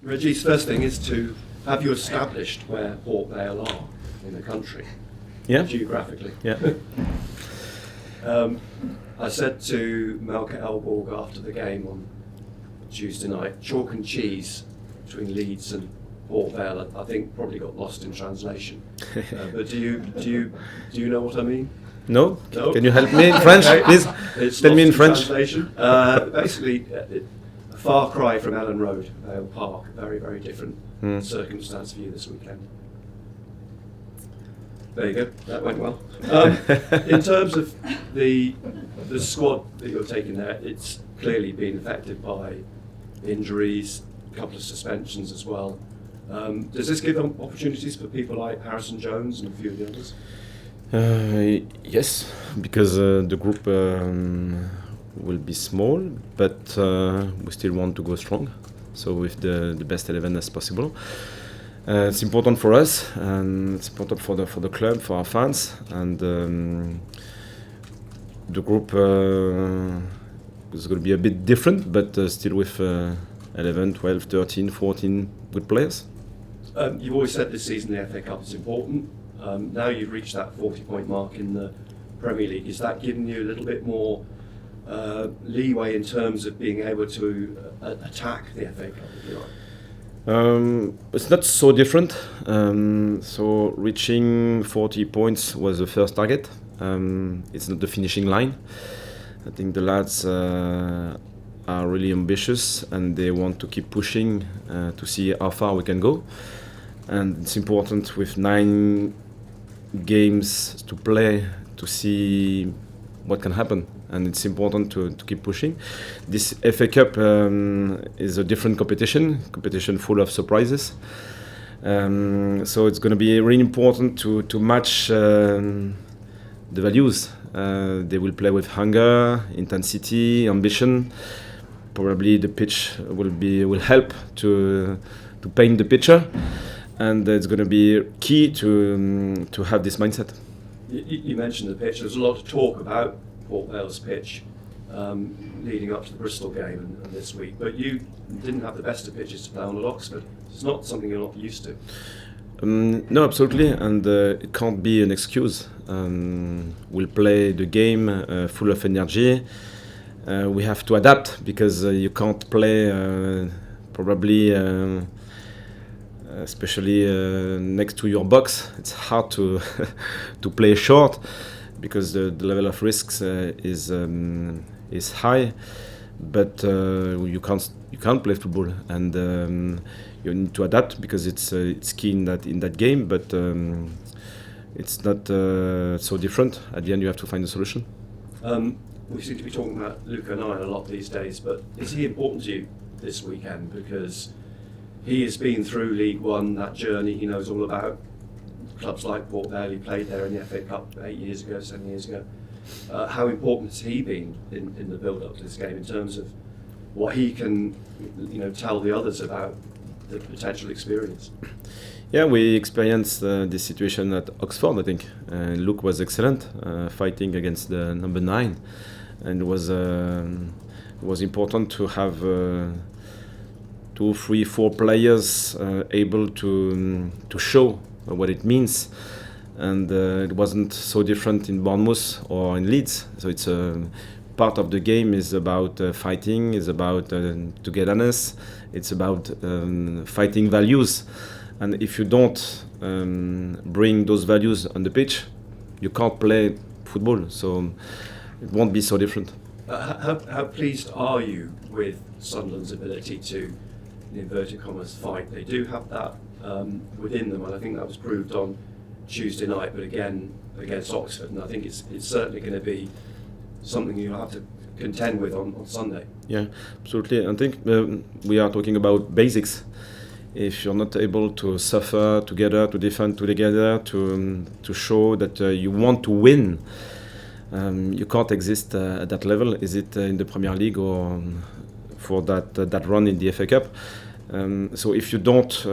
Régis, first thing is to have you established where Port Vale are in the country, geographically. Yeah. I said to Melke Elborg after the game on Tuesday night, chalk and cheese between Leeds and Port Vale. I think probably got lost in translation. But do you know what I mean? No? No? Can you help me in French, please? It's Tell me in lost French. Translation. Basically, a far cry from Ellen Road, Vale Park. Very, very different circumstance for you this weekend. There you go. That went well. In terms of the squad that you're taking there, it's clearly been affected by injuries, a couple of suspensions as well. Does this give them opportunities for people like Harrison Jones and a few of the others? Yes, because the group will be small, but we still want to go strong. So with the best 11 as possible. It's important for us, and it's important for the club, for our fans, and the group is going to be a bit different, but still with 11, 12, 13, 14 good players. You've always said this season the FA Cup is important. Now you've reached that 40-point mark in the Premier League. Is that giving you a little bit more leeway in terms of being able to attack the FA Cup, if you like? It's not so different. So reaching 40 points was the first target. It's not the finishing line. I think the lads are really ambitious and they want to keep pushing to see how far we can go. And it's important with 9 games to play to see what can happen. And it's important to keep pushing. This FA Cup is a different competition full of surprises. So it's going to be really important to match the values. They will play with hunger, intensity, ambition. Probably the pitch will help to paint the picture, and it's going to be key to have this mindset. You mentioned the pitch. There's a lot of talk about Port Vale's pitch leading up to the Bristol game and this week, but you didn't have the best of pitches to play on at Oxford. It's not something you're not used to. No, absolutely, and it can't be an excuse. We'll play the game full of energy. We have to adapt because you can't play probably, especially next to your box. It's hard to to play short because the level of risks is high. But you can't play football, and you need to adapt because it's key in that game. But it's not so different. At the end, you have to find a solution. We seem to be talking about Luca 9 a lot these days, but is he important to you this weekend? Because he has been through League One, that journey he knows all about. Clubs like Port Vale, he played there in the FA Cup 7 years ago. How important has he been in the build-up to this game in terms of what he can, tell the others about the potential experience? Yeah, we experienced this situation at Oxford, I think. Luke was excellent, fighting against the number 9. And it was important to have 2, 3, 4 players able to show what it means. And it wasn't so different in Bournemouth or in Leeds. So it's part of the game is about fighting, is about togetherness, it's about fighting values. And if you don't bring those values on the pitch, you can't play football. So it won't be so different. How pleased are you with Sunderland's ability to, in inverted commas, fight? They do have that within them, and I think that was proved on Tuesday night, but again against Oxford, and I think it's certainly going to be something you'll have to contend with on Sunday. Yeah, absolutely. I think we are talking about basics. If you're not able to suffer together, to defend together, to show that you want to win, you can't exist at that level. Is it in the Premier League or for that run in the FA Cup? So if you don't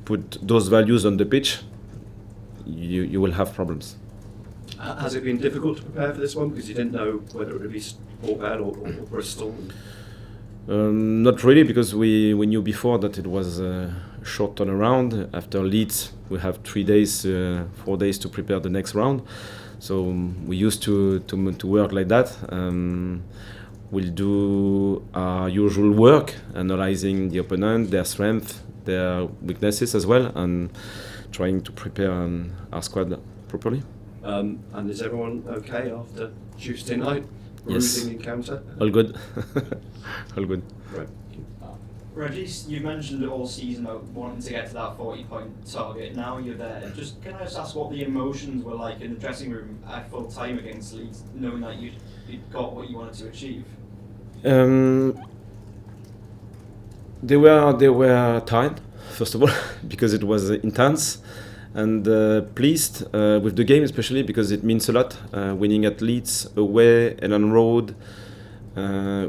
put those values on the pitch, you will have problems. Has it been difficult to prepare for this one because you didn't know whether it would be Port Vale or Bristol? Not really, because we knew before that it was a short turnaround. After Leeds, we have 3 days, 4 days to prepare the next round. So we used to work like that. We'll do our usual work, analyzing the opponent, their strength, their weaknesses as well, and trying to prepare our squad properly. And is everyone okay after Tuesday night? Bruising encounter? All good. All good. Right. Régis, you mentioned all season about wanting to get to that 40-point target. Now you're there. Can I just ask what the emotions were like in the dressing room at full time against Leeds, knowing that you'd got what you wanted to achieve? They were tired, first of all, because it was intense, and pleased with the game, especially because it means a lot. Winning at Leeds, away and on road.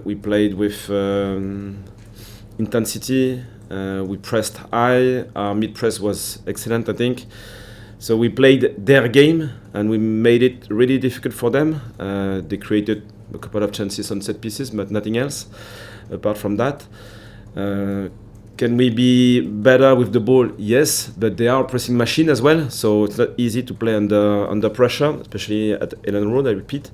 We played with intensity. We pressed high. Our mid press was excellent, I think. So we played their game, and we made it really difficult for them. They created a couple of chances on set pieces, but nothing else apart from that. Can we be better with the ball? Yes, but they are a pressing machine as well, so it's not easy to play under pressure, especially at Ellen Road, I repeat.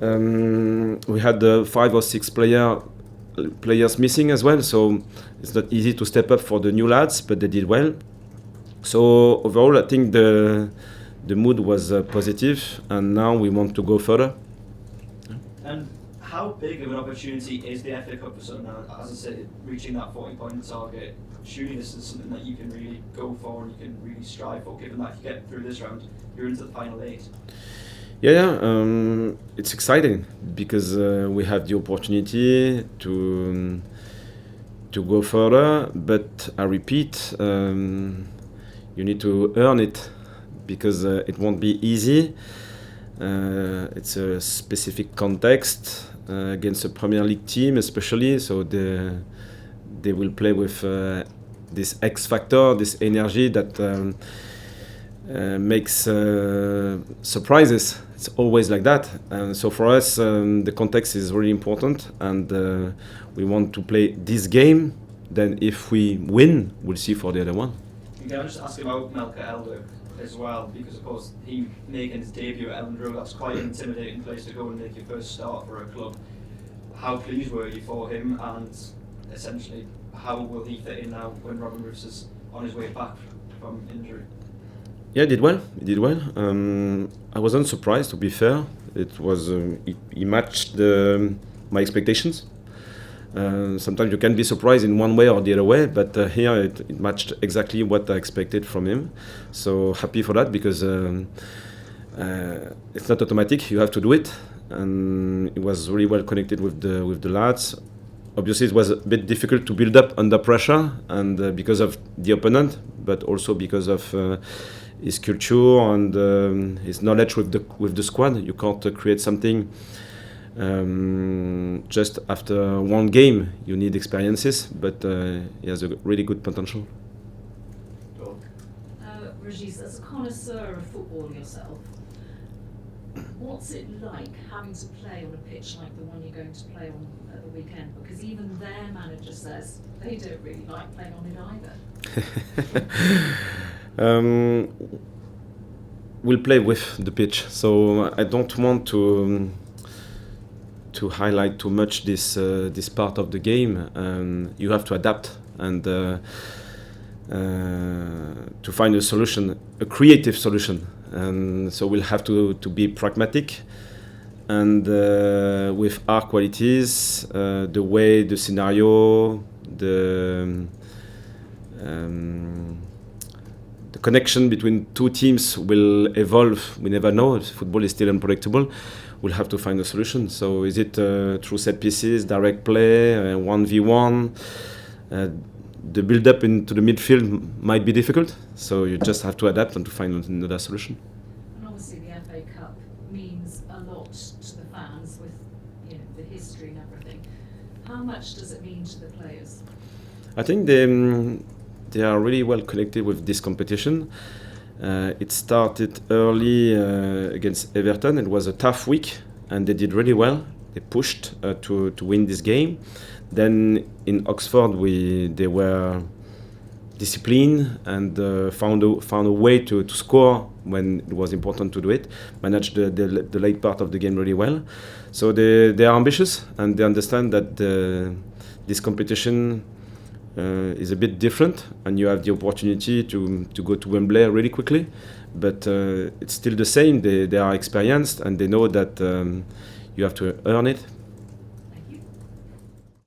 We had 5 or 6 players missing as well, so it's not easy to step up for the new lads, but they did well. So overall, I think the mood was positive, and now we want to go further. And how big of an opportunity is the FA Cup for Sunderland? As I said, reaching that 40-point target, surely this is something that you can really go for and you can really strive for, given that if you get through this round, you're into the final 8. Yeah, it's exciting because we have the opportunity to go further, but I repeat, you need to earn it because it won't be easy. It's a specific context against a Premier League team, especially, so they will play with this X factor, this energy that makes surprises. It's always like that, and so for us the context is really important, and we want to play this game. Then if we win, we'll see for the other one. Can I just ask about Melker Elder as well, because of course he making his debut at Elland Road, that's quite an intimidating place to go and make your first start for a club. How pleased were you for him, and essentially how will he fit in now when Robin Roos is on his way back from injury? Yeah, he did well. I wasn't surprised, to be fair. It was he matched my expectations. Sometimes you can be surprised in one way or the other way, but here it matched exactly what I expected from him. So happy for that, because it's not automatic. You have to do it, and it was really well connected with the lads. Obviously, it was a bit difficult to build up under pressure, and because of the opponent, but also because of his culture and his knowledge with the squad. You can't create something just after one game. You need experiences, but he has a really good potential. Régis, as a connoisseur of football yourself, what's it like having to play on a pitch like the one you're going to play on at the weekend? Because even their manager says they don't really like playing on it either. We'll play with the pitch, so I don't want to highlight too much this part of the game. You have to adapt and to find a solution, a creative solution, and so we'll have to be pragmatic, and with our qualities, the way the scenario, the connection between two teams will evolve. We never know. Football is still unpredictable. We'll have to find a solution. So is it through set pieces, direct play, 1v1? The build-up into the midfield might be difficult. So you just have to adapt and to find another solution. And obviously the FA Cup means a lot to the fans with the history and everything. How much does it mean to the players? I think they are really well connected with this competition. It started early against Everton. It was a tough week, and they did really well. They pushed to win this game. Then in Oxford, they were disciplined and found a way to score when it was important to do it. Managed the late part of the game really well. So they are ambitious, and they understand that this competition is a bit different, and you have the opportunity to go to Wembley really quickly. But it's still the same. They are experienced, and they know that you have to earn it.